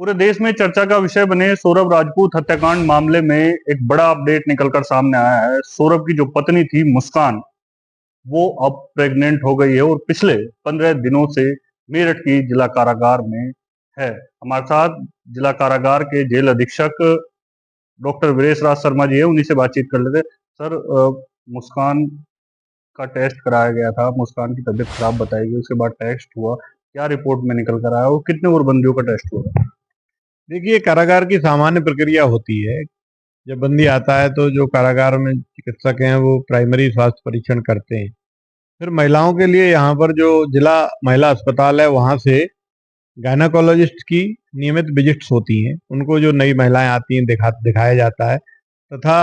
पूरे देश में चर्चा का विषय बने सौरभ राजपूत हत्याकांड मामले में एक बड़ा अपडेट निकलकर सामने आया है। सौरभ की जो पत्नी थी मुस्कान, वो अब प्रेग्नेंट हो गई है और पिछले 15 दिनों से मेरठ की जिला कारागार में है। हमारे साथ जिला कारागार के जेल अधीक्षक डॉक्टर वीरेश राज शर्मा जी है, उन्हीं से बातचीत कर लेते हैं। सर, मुस्कान का टेस्ट कराया गया था, मुस्कान की तबीयत खराब बताई गई, उसके बाद टेस्ट हुआ, क्या रिपोर्ट में निकल कर आया और कितने और बंदियों का टेस्ट हुआ? देखिए, कारागार की सामान्य प्रक्रिया होती है। जब बंदी आता है तो जो कारागार में चिकित्सक हैं वो प्राइमरी स्वास्थ्य परीक्षण करते हैं। फिर महिलाओं के लिए यहाँ पर जो जिला महिला अस्पताल है वहाँ से गायनाकोलॉजिस्ट की नियमित विजिट्स होती हैं। उनको जो नई महिलाएं आती हैं दिखाया जाता है, तथा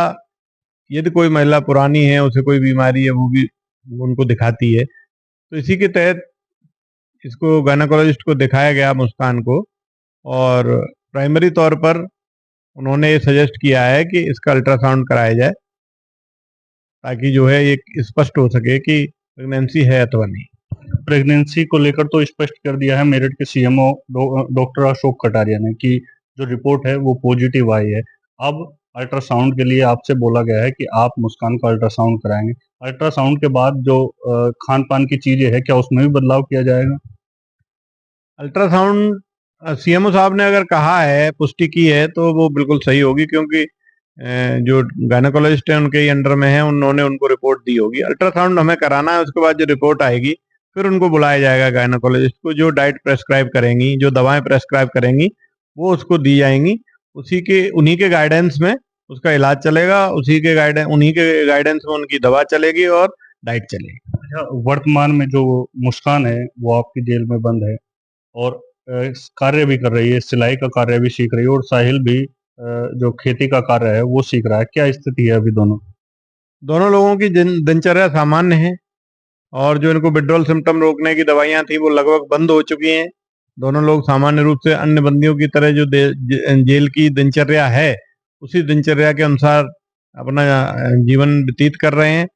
यदि कोई महिला पुरानी है, उसे कोई बीमारी है, वो भी उनको दिखाती है। तो इसी के तहत इसको गायनाकोलॉजिस्ट को दिखाया गया मुस्कान को, और प्राइमरी तौर पर उन्होंने ये सजेस्ट किया है कि इसका अल्ट्रासाउंड कराया जाए, ताकि जो है ये स्पष्ट हो सके कि प्रेगनेंसी है अथवा नहीं। प्रेगनेंसी को लेकर तो स्पष्ट कर दिया है मेरठ के सीएमओ डॉक्टर अशोक कटारिया ने कि जो रिपोर्ट है वो पॉजिटिव आई है। अब अल्ट्रासाउंड के लिए आपसे बोला गया है कि आप मुस्कान का अल्ट्रासाउंड कराएंगे। अल्ट्रासाउंड के बाद जो खान पान की चीजें है, क्या उसमें भी बदलाव किया जाएगा? अल्ट्रासाउंड सीएमओ साहब ने अगर कहा है, पुष्टि की है, तो वो बिल्कुल सही होगी, क्योंकि जो गायनेकोलॉजिस्ट है उनके ही अंडर में है, उन्होंने उनको रिपोर्ट दी होगी। अल्ट्रासाउंड हमें कराना है, उसके बाद जो रिपोर्ट आएगी फिर उनको बुलाया जाएगा गायनेकोलॉजिस्ट को। जो डाइट प्रेस्क्राइब करेंगी, जो दवाएं प्रेस्क्राइब करेंगी, वो उसको दी जाएंगी। उन्हीं के गाइडेंस में उसका इलाज चलेगा, उन्हीं के गाइडेंस में उनकी दवा चलेगी और डाइट चलेगी। अच्छा, वर्तमान में जो मुस्कान है वो आपकी जेल में बंद है और कार्य भी कर रही है, सिलाई का कार्य भी सीख रही है और साहिल भी जो खेती का कार्य है वो सीख रहा है। क्या स्थिति है अभी दोनों? दोनों लोगों की दिनचर्या सामान्य है, और जो इनको विड्रॉल सिम्टम रोकने की दवाइयां थी वो लगभग बंद हो चुकी हैं। दोनों लोग सामान्य रूप से अन्य बंदियों की तरह जो जेल की दिनचर्या है, उसी दिनचर्या के अनुसार अपना जीवन व्यतीत कर रहे हैं।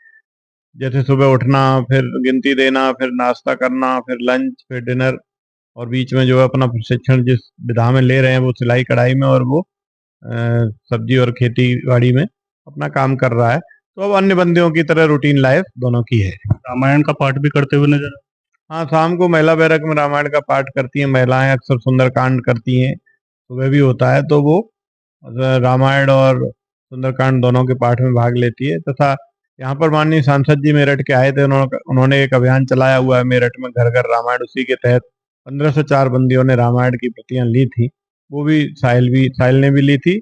जैसे सुबह उठना, फिर गिनती देना, फिर नाश्ता करना, फिर लंच, फिर डिनर, और बीच में जो है अपना प्रशिक्षण जिस विधा में ले रहे हैं वो सिलाई कढ़ाई में, और वो सब्जी और खेती बाड़ी में अपना काम कर रहा है। तो अब अन्य बंदियों की तरह रूटीन लाइफ दोनों की है। रामायण का पाठ भी करते हुए नजर? हाँ, शाम को महिला बैरक में रामायण का पाठ करती हैं महिलाएं, अक्सर सुंदरकांड करती हैं, सुबह भी होता है, तो वो रामायण और सुंदरकांड दोनों के पाठ में भाग लेती है। तथा यहाँ पर माननीय सांसद जी मेरठ के आए थे, उन्होंने एक अभियान चलाया हुआ है मेरठ में, घर घर रामायण। उसी के तहत 1504 बंदियों ने रामायण की प्रतियां ली थी। वो भी साहिल ने भी ली थी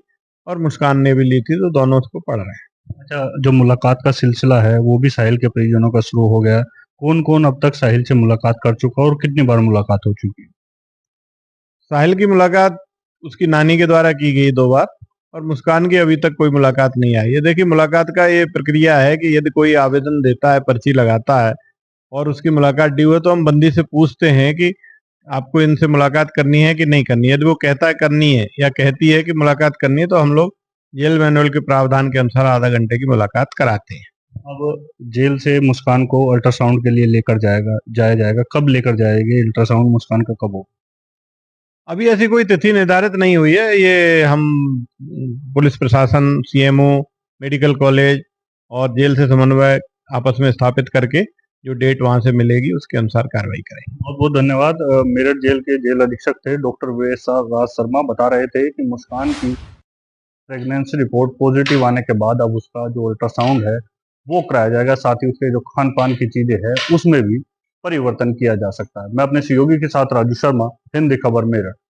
और मुस्कान ने भी ली थी, तो दोनों उसको पढ़ रहे हैं। अच्छा, जो मुलाकात का सिलसिला है वो भी साहिल के परिजनों का शुरू हो गया है। कौन कौन अब तक साहिल से मुलाकात कर चुका और कितनी बार मुलाकात हो चुकी है? साहिल की मुलाकात उसकी नानी के द्वारा की गई 2 बार, और मुस्कान की अभी तक कोई मुलाकात नहीं आई है। देखिए, मुलाकात का ये प्रक्रिया है कि यदि कोई आवेदन देता है, पर्ची लगाता है, और उसकी मुलाकात ड्यू है, तो हम बंदी से पूछते हैं कि आपको इनसे मुलाकात करनी है कि नहीं करनी है। यदि वो कहता है करनी है या कहती है कि मुलाकात करनी है, तो हम लोग जेल मैनुअल के प्रावधान के अनुसार आधा घंटे की मुलाकात कराते हैं। अब जेल से मुस्कान को अल्ट्रासाउंड के लिए लेकर जाया जाएगा, कब लेकर जाएंगे? अल्ट्रासाउंड मुस्कान का कब हो? अभी ऐसी कोई तिथि निर्धारित नहीं हुई है। ये हम पुलिस प्रशासन, सीएमओ, मेडिकल कॉलेज और जेल से समन्वय आपस में स्थापित करके जो डेट वहां से मिलेगी उसके अनुसार कार्रवाई करेंगे। बहुत बहुत धन्यवाद। मेरठ जेल के जेल अधीक्षक थे डॉक्टर वीरेश राज शर्मा, बता रहे थे कि मुस्कान की प्रेगनेंसी रिपोर्ट पॉजिटिव आने के बाद अब उसका जो अल्ट्रासाउंड है वो कराया जाएगा, साथ ही उसके जो खान पान की चीजें हैं उसमें भी परिवर्तन किया जा सकता है। मैं अपने सहयोगी के साथ राजू शर्मा, हिंदी खबर मेरठ।